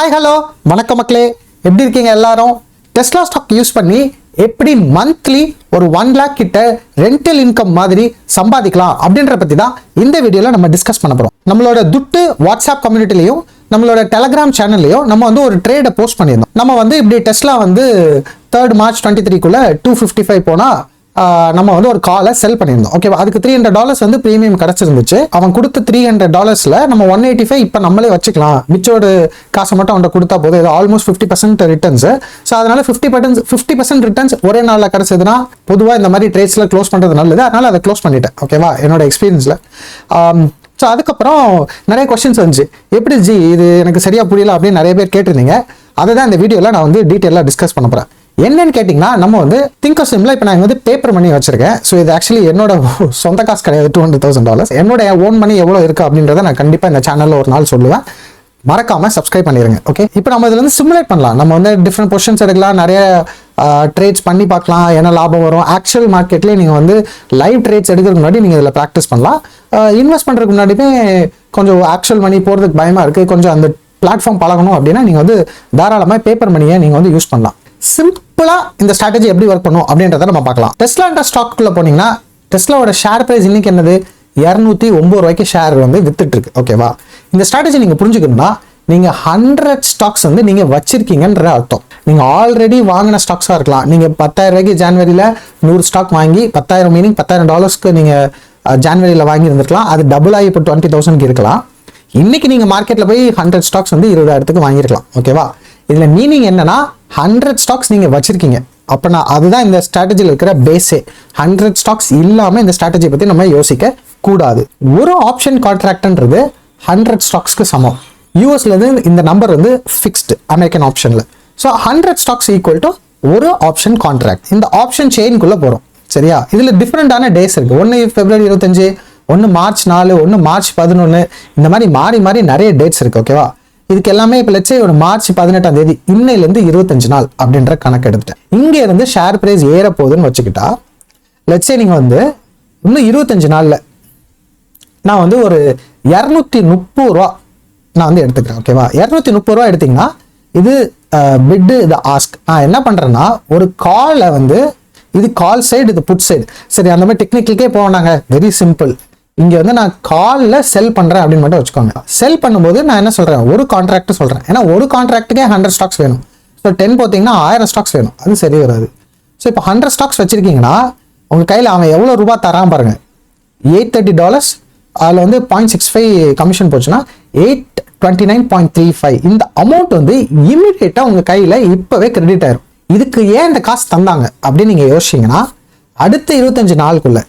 Hi hello வணக்கம் மக்களே, எப்படி இருக்கீங்க எல்லாரும்? டெஸ்லா ஸ்டாக் யூஸ் பண்ணி எப்படி மந்த்லி ஒரு 1 lakh கிட்ட ரெண்டல் இன்கம் மாதிரி சம்பாதிக்கலாம் அப்படின்ற பத்தி தான் இந்த வீடியோல நம்ம டிஸ்கஸ் பண்ண போறோம். நம்மளோட துட்டு வாட்ஸ்அப் கம்யூனிட்டிலையும் நம்மளோட டெலகிராம் சேனல்லையும் நம்ம வந்து ஒரு ட்ரேடை போஸ்ட் பண்ணியிருந்தோம். நம்ம வந்து இப்படி டெஸ்லா வந்து 3rd March 2023 255 போனா நம்ம வந்து ஒரு காலை செல் பண்ணியிருந்தோம். ஓகேவா, அதுக்கு $300 வந்து பிரீமியம் கிடைச்சிருந்துச்சு. அவன் கொடுத்த $300 நம்ம 185 இப்போ நம்மளே வச்சுக்கலாம், மிச்சோட காசை மட்டும் அவன் கொடுத்தா போதும். இது ஆல்மோஸ்ட் 50% ரிட்டர்ன்ஸ். ஸோ அதனால 50% ரிட்டர்ன்ஸ் ஒரே நாளில் கிடைச்சதுன்னா பொதுவாக இந்த மாதிரி ட்ரேட்ஸ்ல க்ளோஸ் பண்ணுறது நல்லது. அதனால அதை க்ளோஸ் பண்ணிட்டேன். ஓகேவா, என்னோட எக்ஸ்பீரியன்ஸ்ல. ஸோ அதுக்கப்புறம் நிறைய கொஸ்டின்ஸ் வந்துச்சு, எப்படி ஜி இது எனக்கு சரியா புரியல அப்படின்னு நிறைய பேர் கேட்டிருந்தீங்க. அதை தான் இந்த வீடியோவில் நான் வந்து டீட்டெயிலாக டிஸ்கஸ் பண்ண போகிறேன். என்னன்னு கேட்டிங்கன்னா, நம்ம வந்து திங்கர்ஸ்ல இப்போ நான் வந்து பேப்பர் மணி வச்சிருக்கேன். ஸோ இது ஆக்சுவலி என்னோட சொந்த காசு கிடையாது. $200,000 என்னோட ஓன் மணி எவ்வளோ இருக்குது அப்படின்றத நான் கண்டிப்பாக இந்த சேனலில் ஒரு நாள் சொல்லுவேன். மறக்காம சப்ஸ்கிரைப் பண்ணிடுங்க. ஓகே, இப்போ நம்ம இதில் வந்து சிமுலேட் பண்ணலாம். நம்ம வந்து டிஃப்ரெண்ட் பொசிஷன்ஸ் எடுக்கலாம், நிறைய ட்ரேட்ஸ் பண்ணி பார்க்கலாம், என்ன லாபம் வரும். ஆக்சுவல் மார்க்கெட்லேயே நீங்கள் வந்து லைவ் ட்ரேட்ஸ் எடுக்கிறதுக்கு முன்னாடி நீங்கள் இதில் ப்ராக்டிஸ் பண்ணலாம். இன்வெஸ்ட் பண்ணுறதுக்கு முன்னாடியுமே கொஞ்சம் ஆக்சுவல் மணி போகிறதுக்கு பயமாக இருக்குது, கொஞ்சம் அந்த பிளாட்ஃபார்ம் பழகணும் அப்படின்னா நீங்கள் வந்து தாராளமாக பேப்பர் மணியை நீங்கள் வந்து யூஸ் பண்ணலாம். சிம்பிளா இந்த ஸ்ட்ராட்டஜி எப்படி ஒர்க் பண்ணும் அப்படின்றத நம்ம பார்க்கலாம். டெஸ்லான்ற ஸ்டாக்குள்ள போனீங்கன்னா டெஸ்லாவோட ஷேர் பிரைஸ் இன்னைக்கு என்னது, $209 ஷேர் வந்து வித்துட்டு இருக்கு. ஓகேவா, இந்த ஸ்ட்ராட்டஜி நீங்க புரிஞ்சுக்கணும்னா நீங்க 100 ஸ்டாக்ஸ் வந்து நீங்க வச்சிருக்கீங்கன்ற அர்த்தம். நீங்க ஆல்ரெடி வாங்கின ஸ்டாக்ஸா இருக்கலாம். நீங்க $10,000 ஜனவரியில 100 ஸ்டாக் வாங்கி 10,000 மீனிங் $10,000 நீங்க ஜனவரியில வாங்கி இருந்திருக்கலாம். அது டபுள் ஆகி இப்போ 20,000 இருக்கலாம். இன்னைக்கு நீங்க மார்க்கெட்ல போய் 100 ஸ்டாக்ஸ் வந்து 20,000 வாங்கிருக்கலாம். ஓகேவா, இதுல மீனிங் என்னன்னா 100 ஸ்டாக்ஸ் நீங்க வச்சிருக்கீங்க. அப்பனா அதுதான் இந்த ஸ்ட்ராட்டஜியில் இருக்கிற பேஸே. 100 ஸ்டாக்ஸ் இல்லாம இந்த ஸ்ட்ராட்டஜி பத்தி நம்ம யோசிக்க கூடாது. ஒரு ஆப்ஷன் கான்ட்ராக்ட்ன்றது 100 ஸ்டாக்ஸ்க்கு சமம். யூஎஸ்ல இருந்து இந்த நம்பர் வந்து ஃபிக்ஸ்டு அமெரிக்கன் ஆப்ஷன்ல. ஸோ 100 ஸ்டாக்ஸ் ஈக்குவல் டு ஒரு ஆப்ஷன் கான்ட்ராக்ட். இந்த ஆப்ஷன் செயின்குள்ள போறோம். சரியா, இதுல டிஃப்ரெண்டான டேஸ் இருக்கு. 1 February 25, 1 March 4, 1 March 11, இந்த மாதிரி மாறி மாறி நிறைய டேட்ஸ் இருக்கு. ஓகேவா, இதுக்கு எல்லாமே இப்போ லட்சே ஒரு March 18 இன்னையிலேருந்து 25 நாள் அப்படின்ற கணக்கு எடுத்துட்டேன். இங்க இருந்து ஷேர் பிரைஸ் ஏற போகுதுன்னு வச்சுக்கிட்டா, லட்சே நீங்க வந்து இன்னும் 25 நாள்ல நான் வந்து ஒரு $230 நான் வந்து எடுத்துக்கிறேன். ஓகேவா, $230 எடுத்தீங்கன்னா இது பிட், இது ஆஸ்க். நான் என்ன பண்றேன்னா ஒரு காலை வந்து இது கால் சைடு, இது புட் சைடு. சரி, அந்த மாதிரி டெக்னிக்கலுக்கே போனாங்க. Very simple. இங்க வந்து நான் கால்ல செல் பண்றேன் அப்படின்னு மட்டும் வச்சுக்கோங்க. செல் பண்ணும்போது நான் என்ன சொல்றேன், ஒரு கான்ட்ராக்ட் சொல்றேன். ஏன்னா ஒரு கான்ட்ராக்டுக்கே 100 ஸ்டாக்ஸ் வேணும். ஸோ 10 போத்தீங்கன்னா 1000 ஸ்டாக்ஸ் வேணும். அது சரி வராது. ஸோ இப்போ 100 ஸ்டாக்ஸ் வச்சிருக்கீங்கன்னா உங்க கையில் அவன் எவ்வளோ ரூபாய் தரான் பாருங்க, $830. அதில் வந்து 0.65 கமிஷன் போச்சுன்னா 829.35. இந்த அமௌண்ட் வந்து இமீடியட்டா உங்க கையில இப்பவே கிரெடிட் ஆயிரும். இதுக்கு ஏன் இந்த காசு தந்தாங்க அப்படின்னு நீங்க யோசிச்சீங்கன்னா, அடுத்த 25 நாளுக்குள்ள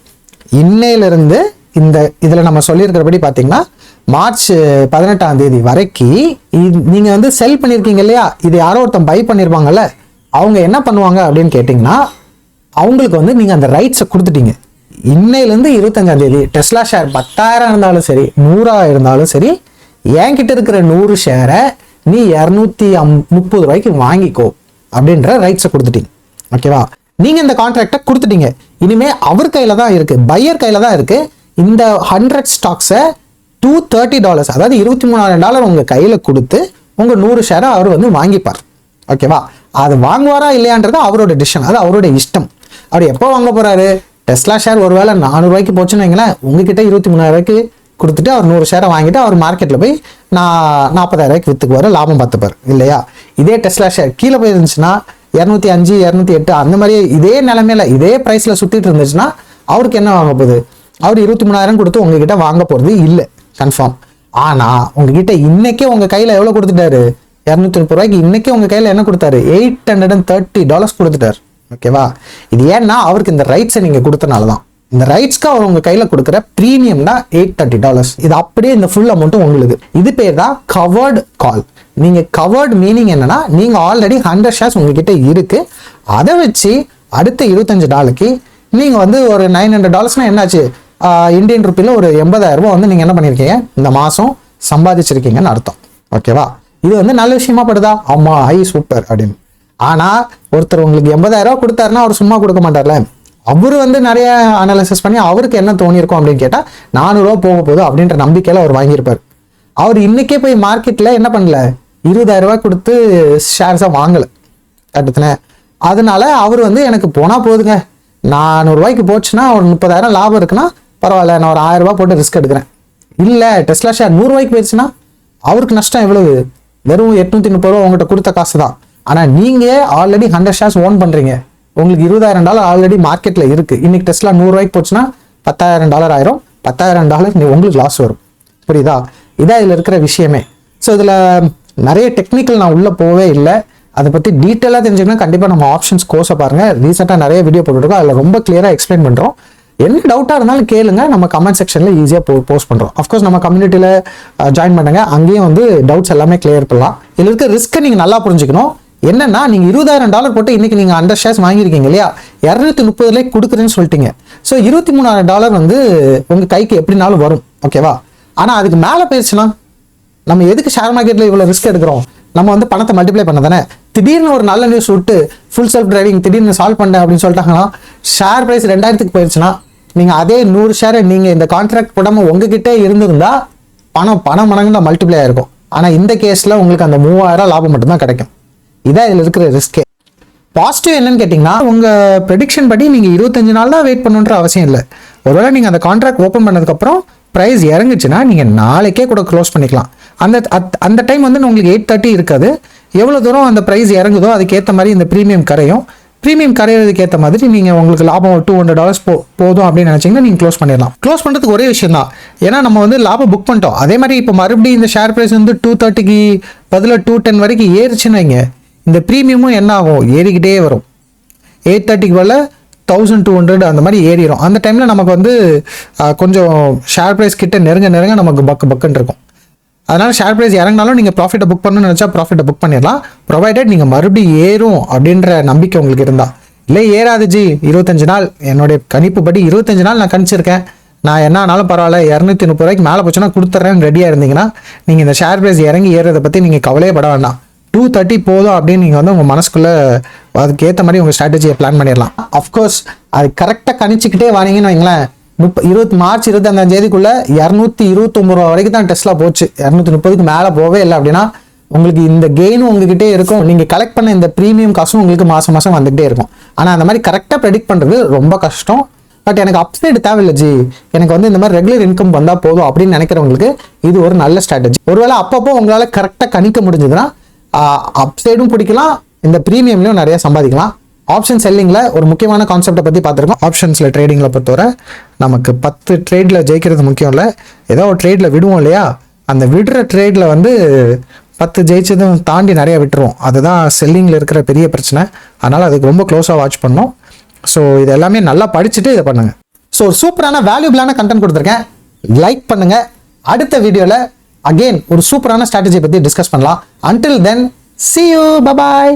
இன்னையிலிருந்து இந்த இதுல நம்ம சொல்லியிருக்கிறபடி பாத்தீங்கன்னா March 18 வரைக்கும் நீங்க வந்து செல் பண்ணிருக்கீங்க இல்லையா, இது யாரோ ஒருத்தன் பை பண்ணிருப்பாங்கல்ல, அவங்க என்ன பண்ணுவாங்க அப்படின்னு கேட்டீங்கன்னா, அவங்களுக்கு வந்து நீங்க அந்த ரைட்ஸை கொடுத்துட்டீங்க. இன்னையிலிருந்து 25 டெஸ்லா ஷேர் 10,000 இருந்தாலும் சரி, 100 இருந்தாலும் சரி, என்கிட்ட இருக்கிற 100 ஷேரை நீ $230 வாங்கிக்கோ அப்படின்ற ரைட்ஸை கொடுத்துட்டீங்க. ஓகேவா, நீங்க இந்த கான்ட்ராக்டை கொடுத்துட்டீங்க. இனிமே அவர் கையில தான் இருக்கு, பையர் கையில தான் இருக்கு. இந்த 100 ஸ்டாக்ஸை $230, அதாவது $23,000 உங்க கையில கொடுத்து உங்க 100 ஷேரை அவர் வந்து வாங்கிப்பார். ஓகேவா, அது வாங்குவாரா இல்லையான்றது அவரோட டிசிஷன், அது அவரோட இஷ்டம். அவர் எப்போ வாங்க போறாரு, டெஸ்லா ஷேர் ஒருவேளை $400 போச்சுன்னு வைங்களேன், உங்ககிட்ட $23,000 கொடுத்துட்டு அவர் 100 ஷேரை வாங்கிட்டு அவர் மார்க்கெட்ல போய் நான் $40,000 வித்துக்குவாரு, லாபம் பார்த்துப்பார் இல்லையா. இதே டெஸ்லா ஷேர் கீழே போயிருந்துச்சுன்னா 205, 208 அந்த மாதிரி இதே நிலைமையில இதே பிரைஸ்ல சுத்திட்டு இருந்துச்சுன்னா அவருக்கு என்ன வாங்க போகுது, அவர் $23,000 கொடுத்து உங்ககிட்ட வாங்க போறது இல்லை, கன்ஃபார்ம். ஆனா உங்ககிட்ட இன்னைக்கே உங்க கையில எவ்வளவு கொடுத்துட்டாரு, $230. இன்னைக்கே உங்க கையில என்ன கொடுத்தாரு, $830 கொடுத்துட்டாரு. ஓகேவா, இது ஏன்னா அவருக்கு இந்த ரைட்ஸை நீங்க கொடுத்தனாலதான். இந்த ரைட்ஸ்க்கு அவர் உங்க கையில கொடுக்குற பிரீமியம் தான் $830. இது அப்படியே இந்த ஃபுல் அமௌண்ட்டும் உங்களுக்கு. இது பேர் தான் கவர்டு கால். நீங்க கவர்டு மீனிங் என்னன்னா, நீங்க ஆல்ரெடி 100 ஷேர்ஸ் உங்ககிட்ட இருக்கு. அதை வச்சு அடுத்த 25 நாளைக்கு நீங்க வந்து ஒரு $900 என்னாச்சு, இந்தியன் ருப்பில ஒரு $80,000 வந்து நீங்க என்ன பண்ணிருக்கீங்க, இந்த மாசம் சம்பாதிச்சிருக்கீங்கன்னு அர்த்தம். ஓகேவா, இது வந்து நல்ல விஷயமா படுதா, ஆமா ஹை சூப்பர் அப்படின்னு. ஆனா ஒருத்தர் உங்களுக்கு $80,000 கொடுத்தாருன்னா அவர் சும்மா கொடுக்க மாட்டார்ல. அவரு வந்து நிறைய அனாலிசிஸ் பண்ணி அவருக்கு என்ன தோணியிருக்கும் அப்படின்னு கேட்டா $400 போக போகுது அப்படின்ற நம்பிக்கையில அவர் வாங்கியிருப்பார். அவர் இன்னைக்கே போய் மார்க்கெட்ல என்ன பண்ணல, 20,000 ரூபாய் கொடுத்து ஷேர்ஸை வாங்கலை கட்டுத்தினேன். அதனால அவர் வந்து எனக்கு போனால் போதுங்க, 400 ரூபாய்க்கு போச்சுன்னா ஒரு 30,000 லாபம் இருக்குன்னா பரவாயில்ல, நான் ஒரு 1000 ரூபாய் போட்டு ரிஸ்க் எடுக்கிறேன். இல்லை டெஸ்லா ஷேர் 100 ரூபாய்க்கு போயிடுச்சுன்னா அவருக்கு நஷ்டம் எவ்வளவு? வெறும் 830 ரூபா உங்கள்கிட்ட கொடுத்த காசு தான். ஆனால் நீங்கள் ஆல்ரெடி 100 ஷேர்ஸ் ஓன் பண்ணுறீங்க, உங்களுக்கு $20,000 ஆல்ரெடி மார்க்கெட்டில் இருக்குது. இன்னைக்கு டெஸ்லா 100 ரூபாய்க்கு போச்சுன்னா $10,000 ஆயிரும். $10,000 உங்களுக்கு லாஸ் வரும். புரியுதா? இதான் இதில் இருக்கிற விஷயமே. ஸோ இதில் நிறைய டெக்னிக்கல் நான் உள்ளே போவே இல்லை. அதை பற்றி டீட்டெயிலாக தெரிஞ்சுக்கணும் கண்டிப்பாக நம்ம ஆப்ஷன்ஸ் கோர்ஸை பாருங்கள். ரீசெண்டாக நிறைய வீடியோ போட்டுருக்கோம், அதில் ரொம்ப கிளியராக எக்ஸ்பிளைன் பண்ணுறோம். என்ன டவுட்டாக இருந்தாலும் கேளுங்க, நம்ம கமெண்ட் செக்ஷனில் ஈஸியாக போஸ்ட் பண்ணுறோம். அஃப்கோர்ஸ் நம்ம கம்யூனிட்டியில் ஜாயின் பண்ணுங்க, அங்கேயும் வந்து டவுட்ஸ் எல்லாமே கிளியர் பண்ணலாம். இதில் இருக்க ரிஸ்க்கை நீங்கள் நல்லா புரிஞ்சுக்கணும். என்னன்னா நீங்கள் $20,000 போட்டு இன்னைக்கு நீங்கள் 100 ஷேர்ஸ் வாங்கியிருக்கீங்க இல்லையா, 230 கொடுக்குறேன்னு சொல்லிட்டீங்க. ஸோ $23,000 வந்து உங்கள் கைக்கு எப்படினாலும் வரும். ஓகேவா? ஆனால் அதுக்கு மேலே போயிடுச்சுன்னா நம்ம எதுக்கு ஷேர் மார்க்கெட்டில் இவ்வளோ ரிஸ்க் எடுக்கிறோம்? நம்ம வந்து பணத்தை மல்டிப்ளை பண்ண தானே. திடீர்னு ஒரு நல்ல நியூஸ் விட்டு ஃபுல் செல்ஃப் டிரைவிங் திடீர்னு சால்வ் பண்ணேன் அப்படின்னு சொல்லிட்டாங்கன்னா, ஷேர் ப்ரைஸ் 2000க்கு போயிடுச்சுன்னா நீங்கள் அதே 100 ஷேரை நீங்கள் இந்த கான்ட்ராக்ட் போடாமல் உங்ககிட்டே இருந்திருந்தா பணம் மடங்கு தான் மல்டிப்ளை ஆயிருக்கும். ஆனால் இந்த கேஸில் உங்களுக்கு அந்த 3000 லாபம் மட்டும்தான் கிடைக்கும். இதான் இதில் இருக்கிற ரிஸ்கே. பாசிட்டிவ் என்னன்னு கேட்டிங்கன்னா, உங்கள் ப்ரெடிக்ஷன் படி நீங்கள் 25 நாள் தான் வெயிட் பண்ணுன்ற அவசியம் இல்லை. ஒருவேளை நீங்கள் அந்த கான்ட்ராக்ட் ஓப்பன் பண்ணதுக்கப்புறம் ப்ரைஸ் இறங்குச்சுன்னா நீங்கள் நாளைக்கே கூட க்ளோஸ் பண்ணிக்கலாம். அந்த டைம் வந்து உங்களுக்கு 8:30 இருக்காது. எவ்வளோ தூரம் அந்த ப்ரைஸ் இறங்குதோ அதுக்கேற்ற மாதிரி இந்த ப்ரீமியம் கரையும். ப்ரீமியம் கரையிறதுக்கு ஏற்ற மாதிரி நீங்கள் உங்களுக்கு லாபம் $200 போதும் அப்படின்னு நினச்சிங்கன்னா நீங்கள் க்ளோஸ் பண்ணிடலாம். க்ளோஸ் பண்ணுறதுக்கு ஒரே விஷயம் தான், ஏன்னா நம்ம வந்து லாபம் புக் பண்ணிட்டோம். அதே மாதிரி இப்போ மறுபடியும் இந்த ஷேர் ப்ரைஸ் வந்து 230க்கு பதிலாக 210 வரைக்கும் ஏறிச்சுன்னு வைங்க, இந்த ப்ரீமியமும் என்ன ஆகும்? ஏறிக்கிட்டே வரும். 830க்கு பதில் 1200 அந்த மாதிரி ஏறிடும். அந்த டைமில் நமக்கு வந்து கொஞ்சம் ஷேர் ப்ரைஸ் கிட்ட நெருங்க நமக்கு பக்குன்னு இருக்கும். அதனால் ஷேர் ப்ரைஸ் இறங்கினாலும் நீங்கள் ப்ராஃபிட்டை புக் பண்ணணும்னு நினச்சா ப்ராஃபிட்டை புக் பண்ணிடலாம், ப்ரொவைடட் நீங்கள் மறுபடியும் ஏறும் அப்படின்ற நம்பிக்கை உங்களுக்கு இருந்தால். இல்லை ஏறாது ஜி 25 நாள், என்னுடைய கணிப்பு படி 25 நாள் நான் கணிச்சிருக்கேன், நான் என்ன ஆனாலும் பரவாயில்ல 230 ரூபாய்க்கு மேலே போச்சுன்னா கொடுத்துட்றேன்னு ரெடியாக இருந்தீங்கன்னா நீங்கள் இந்த ஷேர் ப்ரைஸ் இறங்கி ஏறதை பற்றி நீங்கள் கவலையே பட வேண்டாம். 230 போதும் அப்படின்னு நீங்கள் வந்து உங்கள் மனசுக்குள்ளே அதுக்கேற்ற மாதிரி உங்கள் ஸ்ட்ராட்டஜியை பிளான் பண்ணிடலாம். அஃப்கோர்ஸ் அது கரெக்டாக கணிச்சிக்கிட்டே வாரீங்கன்னு வைங்களேன், மார்ச் 25 $229 வரைக்கும் தான் டெஸ்லா போச்சு. 230க்கு மேலே போவே இல்லை அப்படின்னா உங்களுக்கு இந்த கெயினும் உங்ககிட்டே இருக்கும். நீங்கள் கலெக்ட் பண்ண இந்த ப்ரீமியம் காசும் உங்களுக்கு மாதம் வந்துகிட்டே இருக்கும். ஆனால் அந்த மாதிரி கரெக்டாக ப்ரெடிக்ட் பண்ணுறது ரொம்ப கஷ்டம். பட் எனக்கு அப்சைடு தேவையில்லை ஜி, எனக்கு வந்து இந்த மாதிரி ரெகுலர் இன்கம் வந்தால் போதும் அப்படின்னு நினைக்கிறவங்களுக்கு இது ஒரு நல்ல ஸ்ட்ராட்டஜி. ஒருவேளை அப்பப்போ உங்களால் கரெக்டாக கணிக்க முடிஞ்சதுன்னா அப்சைடும் பிடிக்கலாம், இந்த ப்ரீமியம்லையும் நிறைய சம்பாதிக்கலாம். ஆப்ஷன் செல்லிங்கில் ஒரு முக்கியமான கான்செப்டை பற்றி பார்த்துருக்கோம். ஆப்ஷன்ஸில் ட்ரேடிங்கில் பொறுத்தவரை நமக்கு 10 ட்ரேடில் ஜெயிக்கிறது முக்கியம் இல்லை, ஏதோ ஒரு ட்ரேடில் விடுவோம் இல்லையா, அந்த விடுற ட்ரேடில் வந்து 10 ஜெயிச்சதும் தாண்டி நிறையா விட்டுருவோம். அதுதான் செல்லிங்கில் இருக்கிற பெரிய பிரச்சனை. அதனால் அதுக்கு ரொம்ப க்ளோஸாக வாட்ச் பண்ணோம். ஸோ இது எல்லாமே நல்லா படிச்சுட்டு இதை பண்ணுங்கள். ஸோ ஒரு சூப்பரான வேல்யூபிளான கண்டென்ட் கொடுத்துருக்கேன், லைக் பண்ணுங்கள். அடுத்த வீடியோவில் அகெயின் ஒரு சூப்பரான ஸ்ட்ராட்டஜி பற்றி டிஸ்கஸ் பண்ணலாம். Until then, see you, bye bye.